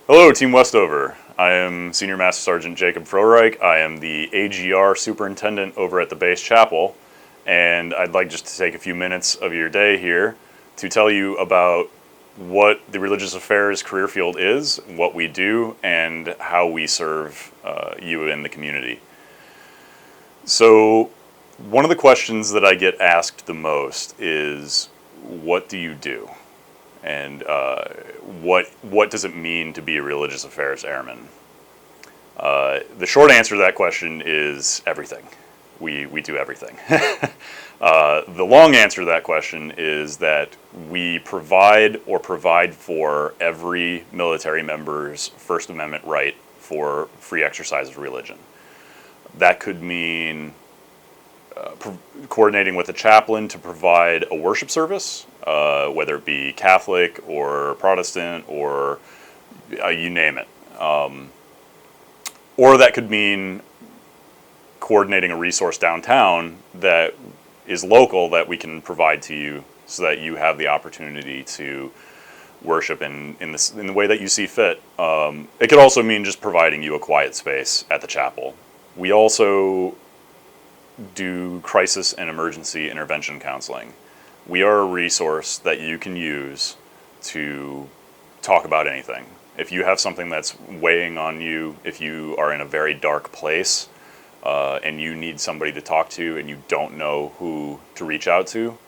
Hello, Team Westover. I am Senior Master Sergeant Jacob Frohreich. I am the AGR Superintendent over at the base chapel, and I'd like just to take a few minutes of your day here to tell you about what the Religious Affairs career field is, what we do, and how we serve you in the community. So, one of the questions that I get asked the most is, what do you do? And what does it mean to be a Religious Affairs Airman? The short answer to that question is everything. We do everything. The long answer to that question is that we provide for every military member's First Amendment right for free exercise of religion. That could mean coordinating with a chaplain to provide a worship service, whether it be Catholic or Protestant or you name it. Or that could mean coordinating a resource downtown that is local that we can provide to you so that you have the opportunity to worship in the way that you see fit. It could also mean just providing you a quiet space at the chapel. We also do crisis and emergency intervention counseling. We are a resource that you can use to talk about anything. If you have something that's weighing on you, if you are in a very dark place and you need somebody to talk to and you don't know who to reach out to,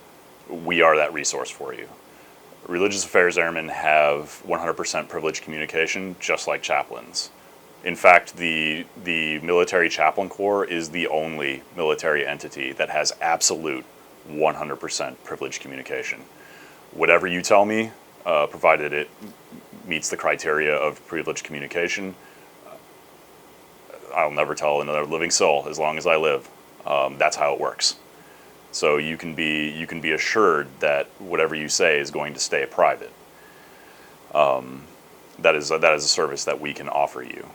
we are that resource for you. Religious Affairs Airmen have 100% privileged communication, just like chaplains. In fact, the Military Chaplain Corps is the only military entity that has absolute 100% privileged communication. Whatever you tell me, provided it meets the criteria of privileged communication, I'll never tell another living soul as long as I live. That's how it works. So you can be assured that whatever you say is going to stay private. That is a service that we can offer you.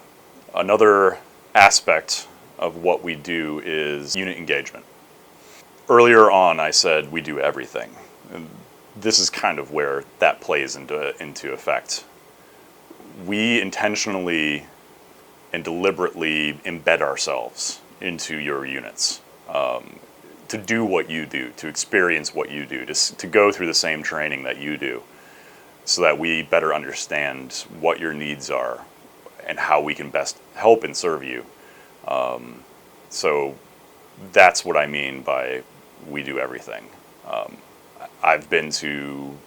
Another aspect of what we do is unit engagement. Earlier on, I said we do everything. And this is kind of where that plays into effect. We intentionally and deliberately embed ourselves into your units to do what you do, to experience what you do, to go through the same training that you do, so that we better understand what your needs are and how we can best help and serve you. So that's what I mean by we do everything. I've been to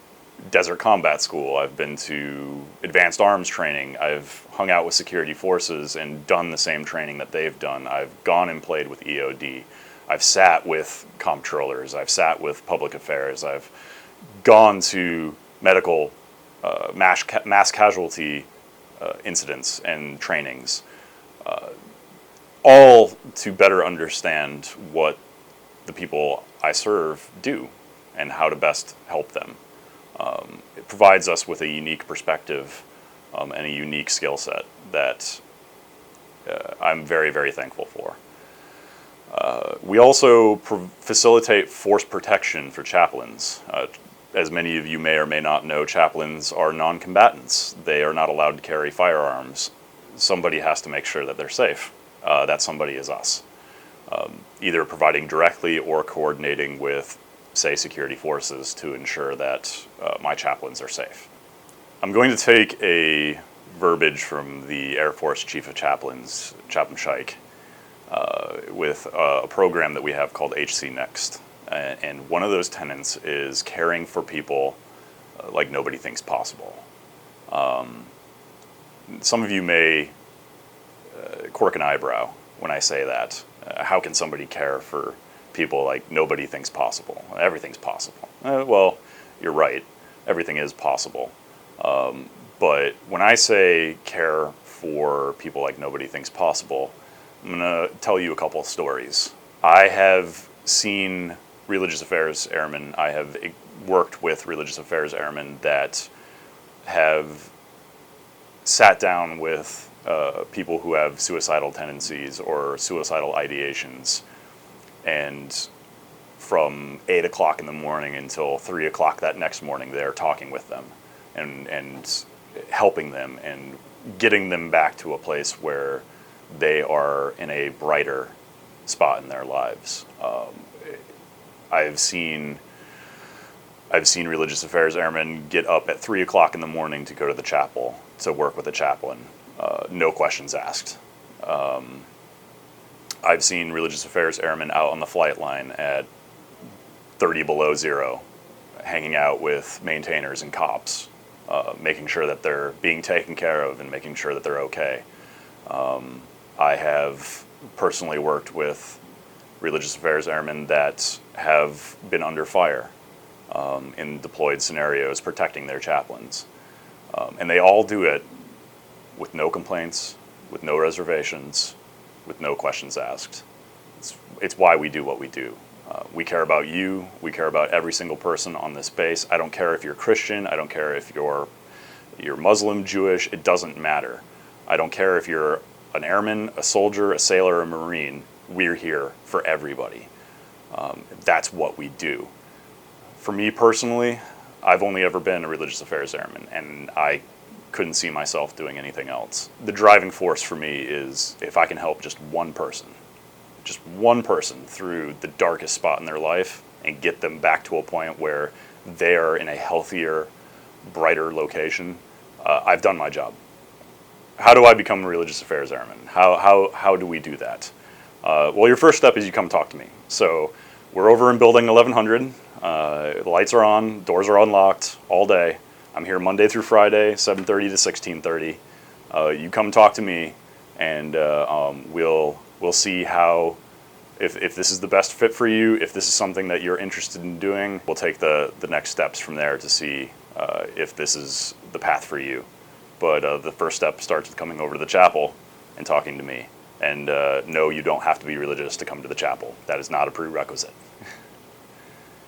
desert combat school, I've been to advanced arms training, I've hung out with security forces and done the same training that they've done. I've gone and played with EOD. I've sat with comptrollers, I've sat with public affairs, I've gone to medical mass casualty incidents and trainings, all to better understand what the people I serve do and how to best help them. It provides us with a unique perspective and a unique skill set that I'm very, very thankful for. We also facilitate force protection for chaplains. As many of you may or may not know, chaplains are non-combatants. They are not allowed to carry firearms. Somebody has to make sure that they're safe. That somebody is us. Either providing directly or coordinating with, say, security forces to ensure that my chaplains are safe. I'm going to take a verbiage from the Air Force Chief of Chaplains, Chaplain Scheich, with a program that we have called HC Next. And one of those tenets is caring for people like nobody thinks possible. Some of you may quirk an eyebrow when I say that. How can somebody care for people like nobody thinks possible? Everything's possible. Well, you're right. Everything is possible. But when I say care for people like nobody thinks possible, I'm going to tell you a couple of stories. I have seen Religious Affairs Airmen, I have worked with Religious Affairs Airmen that have sat down with people who have suicidal tendencies or suicidal ideations, and from 8 o'clock in the morning until 3 o'clock that next morning, they're talking with them and helping them and getting them back to a place where they are in a brighter spot in their lives. I've seen religious affairs airmen get up at 3 o'clock in the morning to go to the chapel to work with a chaplain, no questions asked. I've seen religious affairs airmen out on the flight line at 30 below zero, hanging out with maintainers and cops, making sure that they're being taken care of and making sure that they're okay. I have personally worked with religious affairs airmen that have been under fire in deployed scenarios protecting their chaplains. And they all do it with no complaints, with no reservations, with no questions asked. It's why we do what we do. We care about you. We care about every single person on this base. I don't care if you're Christian. I don't care if you're Muslim, Jewish. It doesn't matter. I don't care if you're an airman, a soldier, a sailor, a Marine. We're here for everybody. That's what we do. For me personally, I've only ever been a religious affairs airman, and I couldn't see myself doing anything else. The driving force for me is if I can help just one person through the darkest spot in their life and get them back to a point where they are in a healthier, brighter location, I've done my job. How do I become a religious affairs airman? How do we do that? Well, your first step is you come talk to me. So we're over in building 1100. The lights are on, doors are unlocked all day. I'm here Monday through Friday, 7:30 to 16:30. You come talk to me, and we'll see how, if this is the best fit for you, if this is something that you're interested in doing, we'll take the next steps from there to see if this is the path for you. But the first step starts with coming over to the chapel and talking to me. And no, you don't have to be religious to come to the chapel. That is not a prerequisite.